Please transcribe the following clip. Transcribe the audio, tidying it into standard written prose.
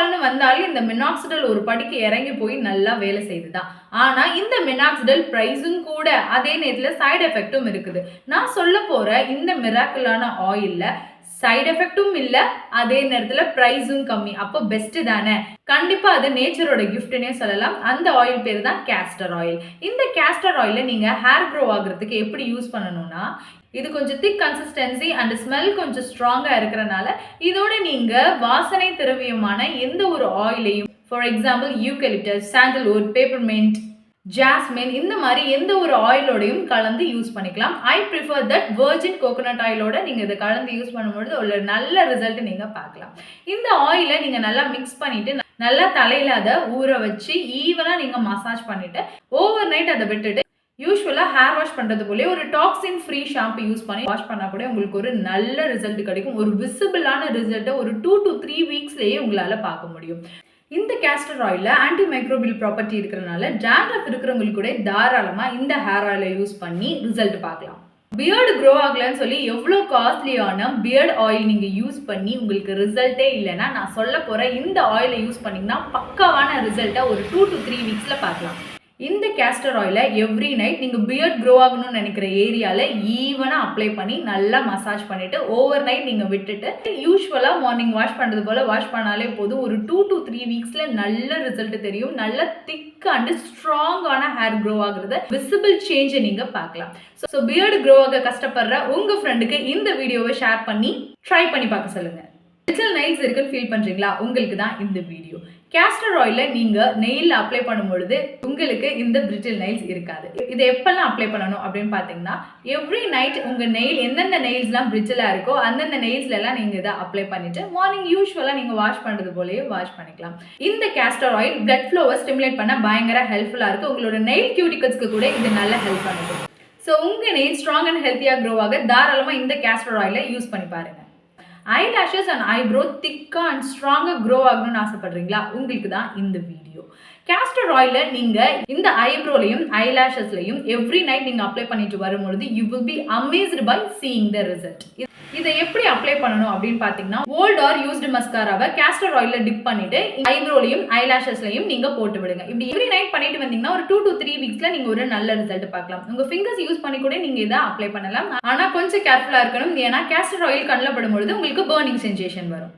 கொலஸ்ட்ரால்னு வந்தாலே இந்த மினாக்சிடில் ஒரு படிக்கு இறங்கி போய் நல்லா வேலை செய்யுதுதான். ஆனா இந்த மினாக்சிடில் பிரைஸும் கூட, அதே நேரத்தில் சைடு எஃபெக்டும் இருக்குது. நான் சொல்ல போற இந்த மிராக்கிளான ஆயில்ல சைடு எஃபெக்டும் இல்ல, அதே நேரத்தில் பிரைஸும் கம்மி. அப்போ பெஸ்ட் தானே. கண்டிப்பா அது நேச்சரோட கிஃப்ட்னே சொல்லலாம். அந்த ஆயில் பேர் தான் கேஸ்டர் ஆயில். இந்த கேஸ்டர் ஆயிலை நீங்க ஹேர் க்ரோ ஆகுறதுக்கு எப்படி யூஸ் பண்ணணும்னா, இது கொஞ்சம் திக் கன்சிஸ்டன்சி அண்ட் ஸ்மெல் கொஞ்சம் ஸ்ட்ராங்கா இருக்கிறனால இதோட நீங்க வாசனை திரவியமான எந்த ஒரு ஆயிலையும், for example eucalyptus, sandalwood, peppermint, jasmine, இந்த மாதிரி எந்த ஒரு ஆயிலோடையும் கலந்து யூஸ் பண்ணிக்கலாம். I prefer that virgin coconut ஆயிலோட நீங்கள் இதை கலந்து யூஸ் பண்ணும்பொழுது ஒரு நல்ல ரிசல்ட் நீங்கள் பார்க்கலாம். இந்த ஆயிலை நீங்கள் நல்லா மிக்ஸ் பண்ணிட்டு நல்லா தலையில அதை ஊற வச்சு ஈவனாக நீங்கள் மசாஜ் பண்ணிட்டு ஓவர் நைட் அதை விட்டுட்டு யூஸ்வலாக ஹேர் வாஷ் பண்ணுறது போலே ஒரு டாக்ஸின் ஃப்ரீ ஷாம்பு யூஸ் பண்ணி வாஷ் பண்ணால் கூட உங்களுக்கு ஒரு நல்ல ரிசல்ட் கிடைக்கும். ஒரு விசிபிளான ரிசல்ட்டை ஒரு 2 to 3 வீக்ஸ்லேயே உங்களால் பார்க்க முடியும். இந்த கேஸ்டர் ஆயிலில் ஆன்டி மைக்ரோபியல் ப்ராப்பர்ட்டி இருக்கிறனால டேண்ட்ரஃப் இருக்கிறவங்களுக்கு கூட தாராளமாக இந்த ஹேர் ஆயிலை யூஸ் பண்ணி ரிசல்ட் பார்க்கலாம். பியர்டு க்ரோ ஆகலன்னு சொல்லி எவ்வளோ காஸ்ட்லியான பியர்டு ஆயில் நீங்கள் யூஸ் பண்ணி உங்களுக்கு ரிசல்ட்டே இல்லைன்னா, நான் சொல்ல போகிற இந்த ஆயிலை யூஸ் பண்ணிங்கன்னா பக்காவான ரிசல்ட்டை ஒரு 2 to 3 வீக்ஸில் பார்க்கலாம். இந்த கேஸ்டர் ஆயிலை எவ்ரி நைட் நீங்கள் பியர்ட் க்ரோ ஆகணும்னு நினைக்கிற ஏரியாவில் ஈவனாக அப்ளை பண்ணி நல்லா மசாஜ் பண்ணிவிட்டு ஓவர் நைட் நீங்கள் விட்டுட்டு யூஸ்வலாக மார்னிங் வாஷ் பண்ணுறது போல் வாஷ் பண்ணாலே போதும். ஒரு 2 to 3 வீக்ஸில் நல்ல ரிசல்ட் தெரியும். நல்ல திக் அண்ட் ஸ்ட்ராங்கான ஹேர் க்ரோ ஆகுறத விசிபிள் சேஞ்சை நீங்கள் பார்க்கலாம். ஸோ பியர்டு க்ரோ ஆக கஷ்டப்படுற உங்கள் ஃப்ரெண்டுக்கு இந்த வீடியோவை ஷேர் பண்ணி ட்ரை பண்ணி பார்க்க சொல்லுங்கள். பிரிட்டில் நெயில்ஸ் இருக்குன்னு ஃபீல் பண்ணுறீங்களா? உங்களுக்கு தான் இந்த வீடியோ. கேஸ்டர் ஆயிலை நீங்கள் நெயிலில் அப்ளை பண்ணும்பொழுது உங்களுக்கு இந்த பிரிட்டில் நெயில்ஸ் இருக்காது. இதை எப்பெல்லாம் அப்ளை பண்ணணும் அப்படின்னு பார்த்தீங்கன்னா, எவ்ரி நைட் உங்கள் நெயில் எந்தெந்த நெயில்ஸ்லாம் பிரிட்டிலாக இருக்கோ அந்தந்த நெயில்ஸ்லாம் நீங்கள் இதை அப்ளை பண்ணிவிட்டு மார்னிங் யூஸ்வலாக நீங்கள் வாஷ் பண்ணுறது போலேயே வாஷ் பண்ணிக்கலாம். இந்த கேஸ்டர் ஆயில் பிளட் ஃப்ளோவை ஸ்டிமுலேட் பண்ண பயங்கர ஹெல்ப்ஃபுல்லாக இருக்குது. உங்களோட நெயில் கியூட்டிகல்ஸ்க்கு கூட இது நல்ல ஹெல்ப் பண்ணுது. ஸோ உங்கள் நெயில் ஸ்ட்ராங் அண்ட் ஹெல்த்தியாக க்ரோ ஆக தாராளமாக இந்த கேஸ்டர் ஆயிலை யூஸ் பண்ணி பாருங்கள். ஐலாஷஸ் அண்ட் ஐப்ரோ திக்கா அண்ட் ஸ்ட்ராங்கா க்ரோ ஆகணும்னு ஆசைப்படுறீங்களா? உங்களுக்கு தான் இந்த வீடியோ. கேஸ்டர் ஆயிலை நீங்கள் இந்த ஐப்ரோலையும் ஐலாஷஸ்லையும் எவ்ரி நைட் நீங்கள் அப்ளை பண்ணிட்டு வரும்பொழுது you will be amazed by seeing the result. இதை எப்படி அப்ளை பண்ணணும் அப்படின்னு பார்த்தீங்கன்னா, ஓல்ட் ஆர் யூஸ்டு மஸ்காராவை கேஸ்டர் ஆயிலில் டிப் பண்ணிட்டு ஐப்ரோலையும் ஐலாஷஸ்லையும் நீங்கள் போட்டு விடுங்க. இப்படி எவ்ரி நைட் பண்ணிட்டு வந்தீங்கன்னா ஒரு 2 to 3 வீக்ஸில் நீங்கள் ஒரு நல்ல ரிசல்ட் பார்க்கலாம். உங்கள் ஃபிங்கர்ஸ் யூஸ் பண்ணி கூட நீங்கள் இதை அப்ளை பண்ணலாம். ஆனால் கொஞ்சம் கேர்ஃபுல்லாக இருக்கணும். ஏன்னா கேஸ்டர் ஆயில் கண்ணில் படும்பொழுது உங்களுக்கு பர்னிங் சென்சேஷன் வரும்.